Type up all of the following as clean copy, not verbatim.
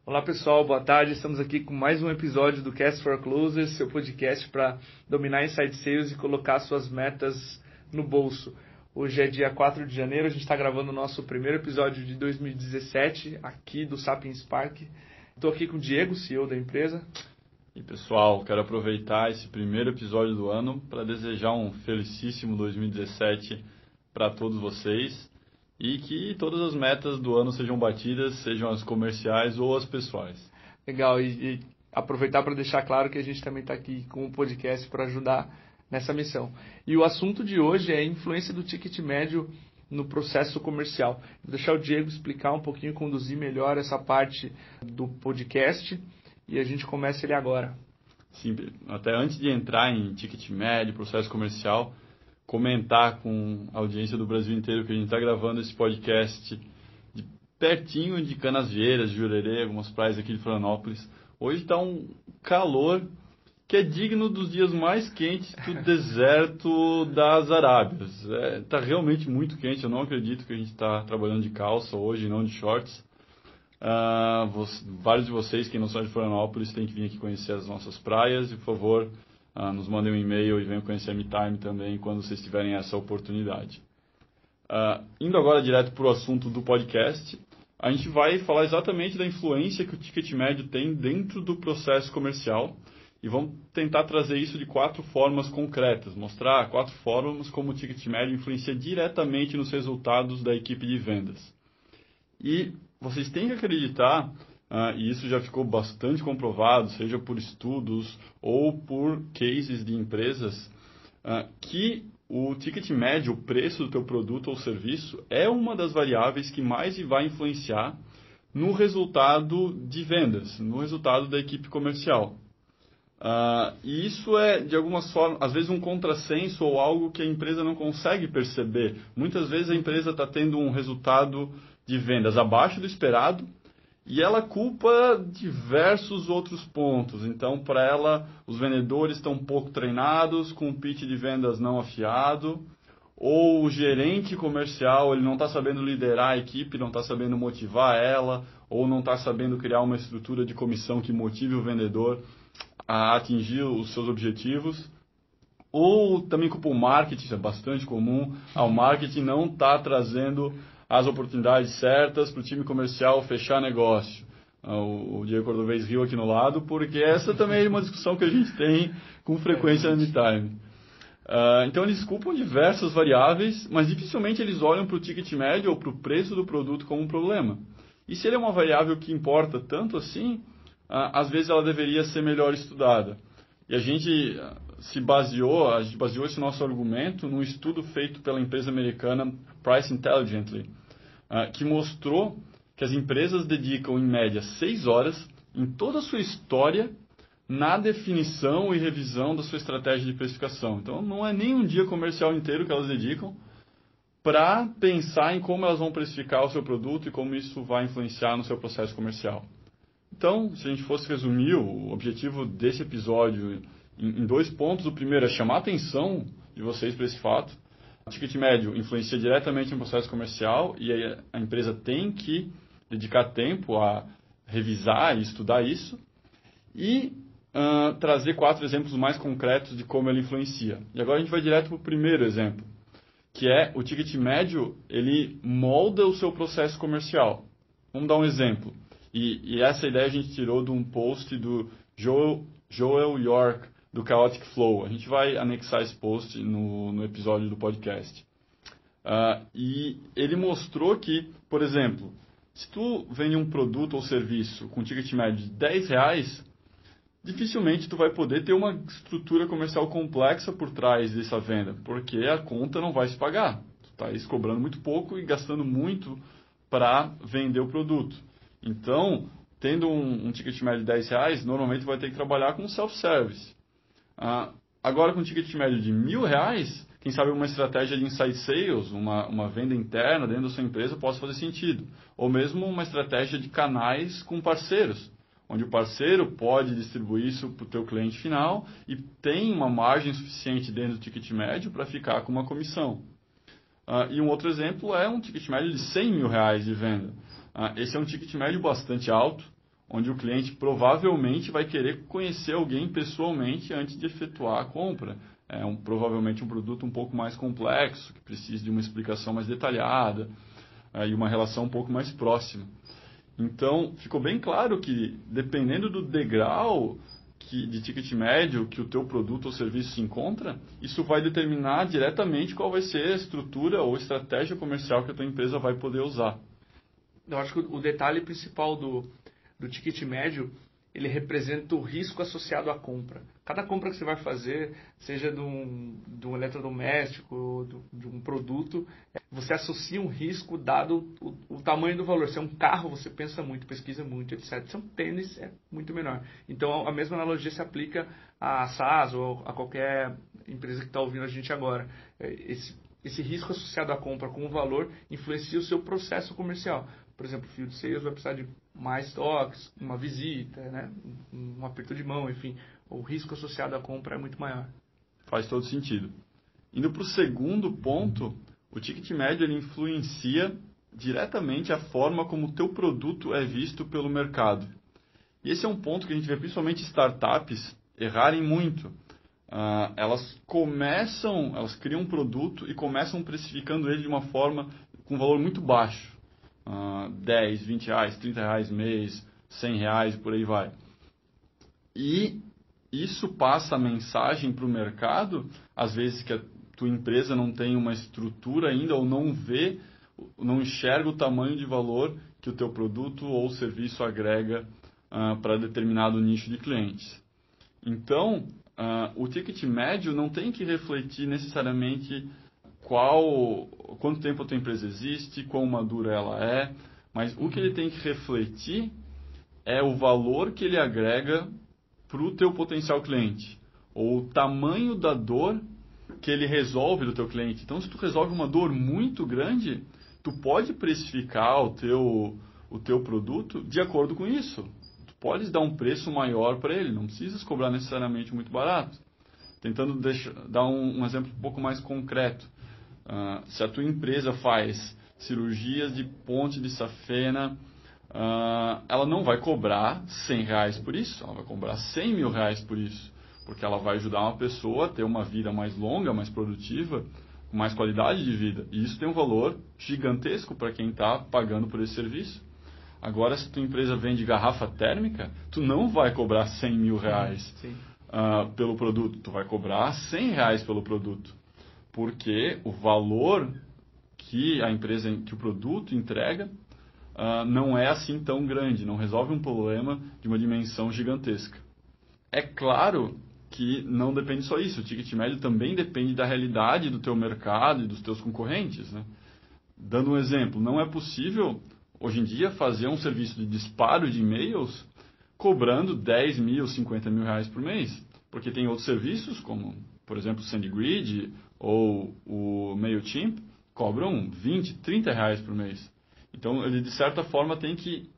Olá pessoal, boa tarde. Estamos aqui com mais um episódio do Cast for Closers, seu podcast para dominar Inside Sales e colocar suas metas no bolso. Hoje é dia 4 de janeiro, a gente está gravando o nosso primeiro episódio de 2017 aqui do Sapiens Park. Estou aqui com o Diego, CEO da empresa. E pessoal, quero aproveitar esse primeiro episódio do ano para desejar um felicíssimo 2017 para todos vocês e que todas as metas do ano sejam batidas, sejam as comerciais ou as pessoais. Legal, e aproveitar para deixar claro que a gente também está aqui com o podcast para ajudar nessa missão. E o assunto de hoje é a influência do ticket médio no processo comercial. Vou deixar o Diego explicar um pouquinho, conduzir melhor essa parte do podcast e a gente começa ele agora. Sim, até antes de entrar em ticket médio, processo comercial, comentar com a audiência do Brasil inteiro que a gente está gravando esse podcast de pertinho de Canasvieiras, de Jurerê, algumas praias aqui de Florianópolis. Hoje está um calor que é digno dos dias mais quentes do deserto das Arábias. Está realmente muito quente, eu não acredito que a gente está trabalhando de calça hoje, não de shorts. Vários de vocês que não são de Florianópolis têm que vir aqui conhecer as nossas praias e, por favor, nos mandem um e-mail e venham conhecer a MeTime também quando vocês tiverem essa oportunidade. Indo agora direto para o assunto do podcast, a gente vai falar exatamente da influência que o ticket médio tem dentro do processo comercial e vamos tentar trazer isso de 4 formas concretas, mostrar 4 formas como o ticket médio influencia diretamente nos resultados da equipe de vendas. E vocês têm que acreditar, e isso já ficou bastante comprovado, seja por estudos ou por cases de empresas, que o ticket médio, o preço do teu produto ou serviço, é uma das variáveis que mais vai influenciar no resultado de vendas, no resultado da equipe comercial. E isso é, de algumas formas, às vezes um contrassenso ou algo que a empresa não consegue perceber. Muitas vezes a empresa está tendo um resultado de vendas abaixo do esperado e ela culpa diversos outros pontos. Então, para ela, os vendedores estão pouco treinados, com o pitch de vendas não afiado, ou o gerente comercial ele não está sabendo liderar a equipe, não está sabendo motivar ela, ou não está sabendo criar uma estrutura de comissão que motive o vendedor a atingir os seus objetivos. Ou também culpa o marketing, isso é bastante comum, o marketing não está trazendo as oportunidades certas para o time comercial fechar negócio. O Diego Cordovez riu aqui no lado, porque essa também é uma discussão que a gente tem com frequência na MeTime. Então eles culpam diversas variáveis, mas dificilmente eles olham para o ticket médio ou para o preço do produto como um problema. E se ele é uma variável que importa tanto assim, às vezes ela deveria ser melhor estudada. E a gente baseou esse nosso argumento num estudo feito pela empresa americana Price Intelligently, que mostrou que as empresas dedicam, em média, 6 horas em toda a sua história na definição e revisão da sua estratégia de precificação. Então, não é nem um dia comercial inteiro que elas dedicam para pensar em como elas vão precificar o seu produto e como isso vai influenciar no seu processo comercial. Então, se a gente fosse resumir o objetivo desse episódio em 2 pontos, o primeiro é chamar a atenção de vocês para esse fato. O ticket médio influencia diretamente no processo comercial e a empresa tem que dedicar tempo a revisar e estudar isso e trazer 4 exemplos mais concretos de como ele influencia. E agora a gente vai direto para o primeiro exemplo, que é o ticket médio, ele molda o seu processo comercial. Vamos dar um exemplo. E essa ideia a gente tirou de um post do Joel York, do Chaotic Flow. A gente vai anexar esse post no episódio do podcast. E ele mostrou que, por exemplo, se tu vende um produto ou serviço com ticket médio de R$10, dificilmente tu vai poder ter uma estrutura comercial complexa por trás dessa venda, porque a conta não vai se pagar. Tu está aí cobrando muito pouco e gastando muito para vender o produto. Então, tendo um ticket médio de R$10, normalmente vai ter que trabalhar com self-service. Agora, com um ticket médio de R$1.000, quem sabe uma estratégia de inside sales, uma venda interna dentro da sua empresa possa fazer sentido. Ou mesmo uma estratégia de canais com parceiros, onde o parceiro pode distribuir isso para o teu cliente final e tem uma margem suficiente dentro do ticket médio para ficar com uma comissão. E um outro exemplo é um ticket médio de R$100.000 de venda. Esse é um ticket médio bastante alto, onde o cliente provavelmente vai querer conhecer alguém pessoalmente antes de efetuar a compra. Provavelmente um produto um pouco mais complexo, que precisa de uma explicação mais detalhada e uma relação um pouco mais próxima. Então, ficou bem claro que, dependendo do degrau de ticket médio que o teu produto ou serviço se encontra, isso vai determinar diretamente qual vai ser a estrutura ou estratégia comercial que a tua empresa vai poder usar. Eu acho que o detalhe principal do ticket médio, ele representa o risco associado à compra. Cada compra que você vai fazer, seja de um eletrodoméstico, de um produto, você associa um risco dado o tamanho do valor. Se é um carro, você pensa muito, pesquisa muito, etc. Se é um tênis, é muito menor. Então, a mesma analogia se aplica à SaaS ou a qualquer empresa que está ouvindo a gente agora. Esse risco associado à compra com o valor influencia o seu processo comercial. Por exemplo, o field sales vai precisar de mais toques, uma visita, né? Um aperto de mão, enfim. O risco associado à compra é muito maior. Faz todo sentido. Indo para o segundo ponto, o ticket médio ele influencia diretamente a forma como o teu produto é visto pelo mercado. E esse é um ponto que a gente vê principalmente startups errarem muito. Elas criam um produto e começam precificando ele de uma forma com um valor muito baixo. 10, 20 reais, 30 reais mês, 100 reais, por aí vai. E isso passa a mensagem para o mercado, às vezes que a tua empresa não tem uma estrutura ainda ou não enxerga o tamanho de valor que o teu produto ou serviço agrega para determinado nicho de clientes. Então, o ticket médio não tem que refletir necessariamente quanto tempo a tua empresa existe, quão madura ela é, mas o que ele tem que refletir é o valor que ele agrega para o teu potencial cliente, ou o tamanho da dor que ele resolve do teu cliente. Então, se tu resolve uma dor muito grande, tu pode precificar o teu produto de acordo com isso. Tu podes dar um preço maior para ele, não precisas cobrar necessariamente muito barato. Tentando dar um exemplo um pouco mais concreto. Se a tua empresa faz cirurgias de ponte de safena, ela não vai cobrar 100 reais por isso, ela vai cobrar 100 mil reais por isso, porque ela vai ajudar uma pessoa a ter uma vida mais longa, mais produtiva, com mais qualidade de vida. E isso tem um valor gigantesco para quem está pagando por esse serviço. Agora, se a tua empresa vende garrafa térmica, tu não vai cobrar 100 mil reais pelo produto, tu vai cobrar 100 reais pelo produto. Porque o valor que o produto entrega não é assim tão grande, não resolve um problema de uma dimensão gigantesca. É claro que não depende só isso, o ticket médio também depende da realidade do teu mercado e dos teus concorrentes, né? Dando um exemplo, não é possível hoje em dia fazer um serviço de disparo de e-mails cobrando 10 mil, 50 mil reais por mês, porque tem outros serviços como, por exemplo, o SendGrid ou o MailChimp, cobram 20, 30 reais por mês. Então, ele, de certa forma, tem que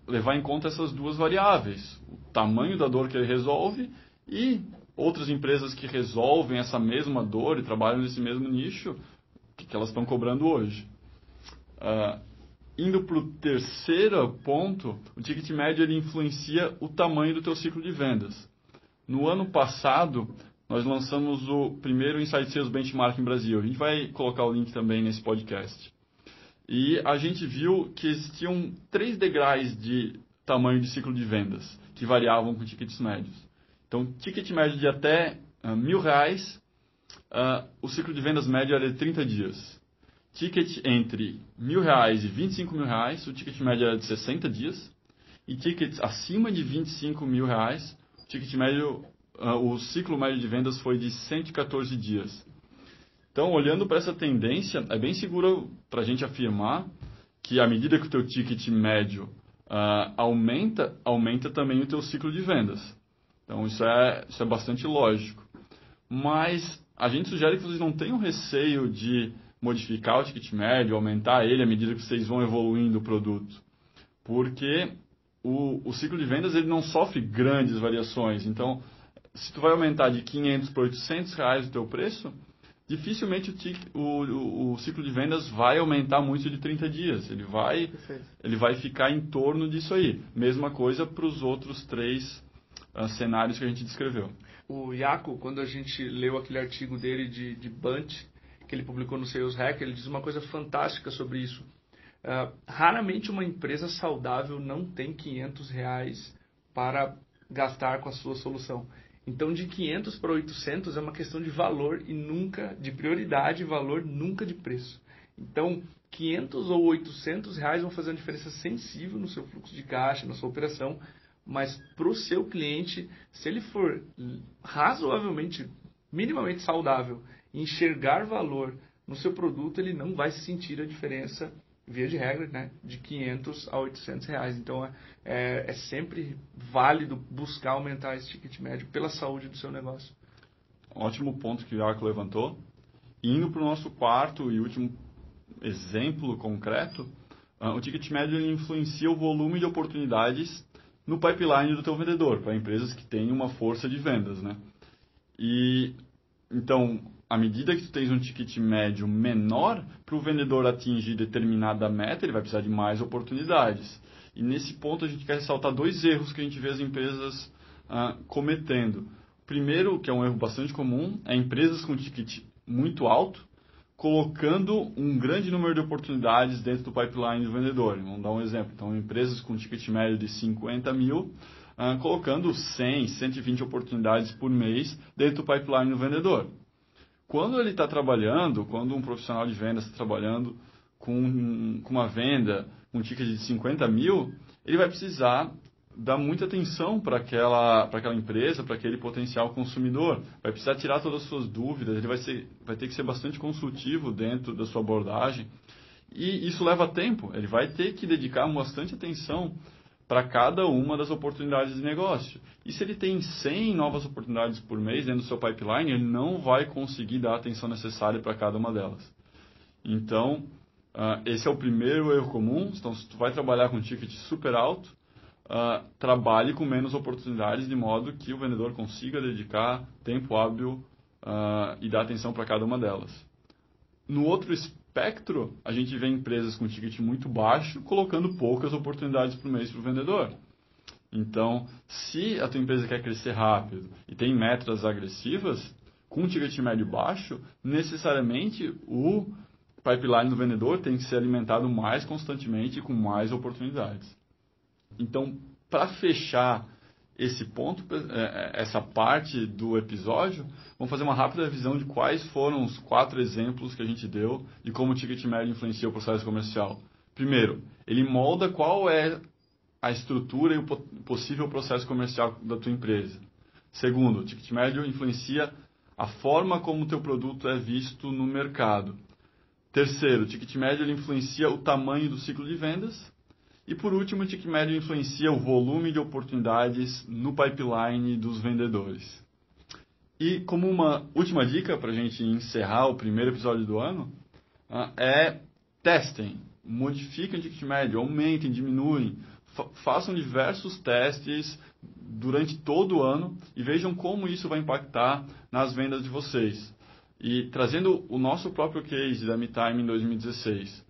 levar em conta essas duas variáveis. O tamanho da dor que ele resolve e outras empresas que resolvem essa mesma dor e trabalham nesse mesmo nicho, que elas estão cobrando hoje. Indo para o terceiro ponto, o ticket médio ele influencia o tamanho do teu ciclo de vendas. No ano passado, nós lançamos o primeiro Inside Sales Benchmark em Brasil. A gente vai colocar o link também nesse podcast. E a gente viu que existiam 3 degraus de tamanho de ciclo de vendas, que variavam com tickets médios. Então, ticket médio de até R$1.000, o ciclo de vendas médio era de 30 dias. Ticket entre R$1.000 e R$25.000, o ticket médio era de 60 dias. E tickets acima de R$25.000, o ticket médio, o ciclo médio de vendas foi de 114 dias. Então, olhando para essa tendência, é bem seguro para a gente afirmar que à medida que o teu ticket médio aumenta também o teu ciclo de vendas. Então, isso é bastante lógico. Mas a gente sugere que vocês não tenham receio de modificar o ticket médio, aumentar ele à medida que vocês vão evoluindo o produto. Porque o ciclo de vendas ele não sofre grandes variações. Então, se tu vai aumentar de 500 para 800 reais o teu preço, dificilmente o ciclo de vendas vai aumentar muito de 30 dias. Ele vai ficar em torno disso aí. Mesma coisa para os outros 3 cenários que a gente descreveu. O Jaco, quando a gente leu aquele artigo dele de Bunch, que ele publicou no Sales Hack, ele diz uma coisa fantástica sobre isso. Raramente uma empresa saudável não tem R$500 para gastar com a sua solução. Então, de 500 para 800 é uma questão de valor e nunca de prioridade, valor, nunca de preço. Então, 500 ou 800 reais vão fazer uma diferença sensível no seu fluxo de caixa, na sua operação, mas para o seu cliente, se ele for razoavelmente, minimamente saudável, enxergar valor no seu produto, ele não vai sentir a diferença, via de regra, né, de 500 a 800 reais. Então, é sempre válido buscar aumentar esse ticket médio pela saúde do seu negócio. Ótimo ponto que o Iaco levantou. Indo para o nosso quarto e último exemplo concreto, o ticket médio ele influencia o volume de oportunidades no pipeline do teu vendedor, para empresas que têm uma força de vendas, né? E, então, à medida que tu tens um ticket médio menor, para o vendedor atingir determinada meta, ele vai precisar de mais oportunidades. E nesse ponto a gente quer ressaltar 2 erros que a gente vê as empresas cometendo. O primeiro, que é um erro bastante comum, é empresas com ticket muito alto, colocando um grande número de oportunidades dentro do pipeline do vendedor. Vamos dar um exemplo. Então, empresas com ticket médio de 50 mil, colocando 100, 120 oportunidades por mês dentro do pipeline do vendedor. Quando ele está trabalhando, quando um profissional de vendas está trabalhando com uma venda, um ticket de 50 mil, ele vai precisar dar muita atenção para aquela empresa, para aquele potencial consumidor. Vai precisar tirar todas as suas dúvidas, ele vai ter que ser bastante consultivo dentro da sua abordagem. E isso leva tempo, ele vai ter que dedicar bastante atenção para cada uma das oportunidades de negócio. E se ele tem 100 novas oportunidades por mês dentro do seu pipeline, ele não vai conseguir dar a atenção necessária para cada uma delas. Então, esse é o primeiro erro comum. Então, se tu vai trabalhar com um ticket super alto, trabalhe com menos oportunidades, de modo que o vendedor consiga dedicar tempo hábil e dar atenção para cada uma delas. No outro espectro, a gente vê empresas com ticket muito baixo colocando poucas oportunidades por mês para o vendedor. Então, se a tua empresa quer crescer rápido e tem metas agressivas, com um ticket médio baixo, necessariamente o pipeline do vendedor tem que ser alimentado mais constantemente e com mais oportunidades. Então, para fechar esse ponto, essa parte do episódio, vamos fazer uma rápida revisão de quais foram os 4 exemplos que a gente deu de como o ticket médio influencia o processo comercial. Primeiro, ele molda qual é a estrutura e o possível processo comercial da tua empresa. Segundo, o ticket médio influencia a forma como o teu produto é visto no mercado. Terceiro, o ticket médio ele influencia o tamanho do ciclo de vendas. E por último, o ticket médio influencia o volume de oportunidades no pipeline dos vendedores. E como uma última dica para a gente encerrar o primeiro episódio do ano, testem, modifiquem o ticket médio, aumentem, diminuem, façam diversos testes durante todo o ano e vejam como isso vai impactar nas vendas de vocês. E trazendo o nosso próprio case da MeTime em 2016,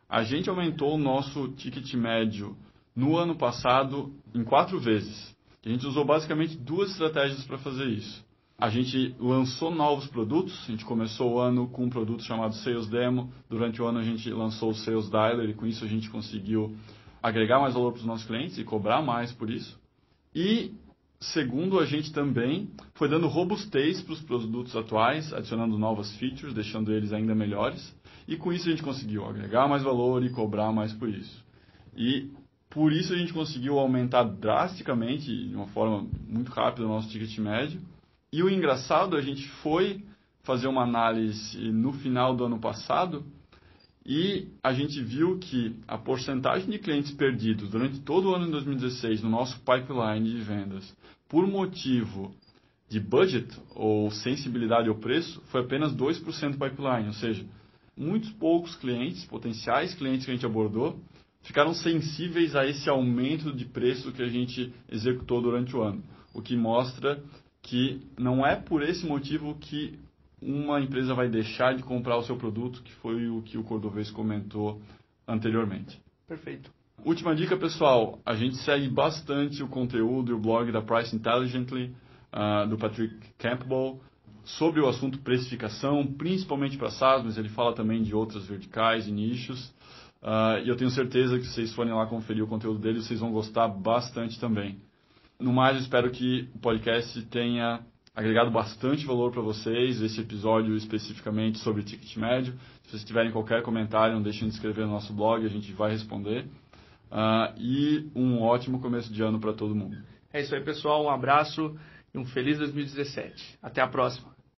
a gente aumentou o nosso ticket médio no ano passado em 4 vezes. A gente usou basicamente 2 estratégias para fazer isso. A gente lançou novos produtos, a gente começou o ano com um produto chamado Sales Demo, durante o ano a gente lançou o Sales Dialer e com isso a gente conseguiu agregar mais valor para os nossos clientes e cobrar mais por isso. E segundo, a gente também foi dando robustez para os produtos atuais, adicionando novas features, deixando eles ainda melhores. E com isso a gente conseguiu agregar mais valor e cobrar mais por isso. E por isso a gente conseguiu aumentar drasticamente, de uma forma muito rápida, o nosso ticket médio. E o engraçado, a gente foi fazer uma análise no final do ano passado e a gente viu que a porcentagem de clientes perdidos durante todo o ano de 2016 no nosso pipeline de vendas, por motivo de budget ou sensibilidade ao preço, foi apenas 2% do pipeline. Ou seja, muitos poucos clientes, potenciais clientes que a gente abordou, ficaram sensíveis a esse aumento de preço que a gente executou durante o ano. O que mostra que não é por esse motivo que uma empresa vai deixar de comprar o seu produto, que foi o que o Cordovez comentou anteriormente. Perfeito. Última dica, pessoal. A gente segue bastante o conteúdo e o blog da Price Intelligently, do Patrick Campbell, sobre o assunto precificação, principalmente para SaaS, mas ele fala também de outras verticais e nichos. E eu tenho certeza que se vocês forem lá conferir o conteúdo dele, vocês vão gostar bastante também. No mais, eu espero que o podcast tenha agregado bastante valor para vocês, esse episódio especificamente sobre ticket médio. Se vocês tiverem qualquer comentário, não deixem de escrever no nosso blog, a gente vai responder. E um ótimo começo de ano para todo mundo. É isso aí, pessoal. Um abraço e um feliz 2017. Até a próxima.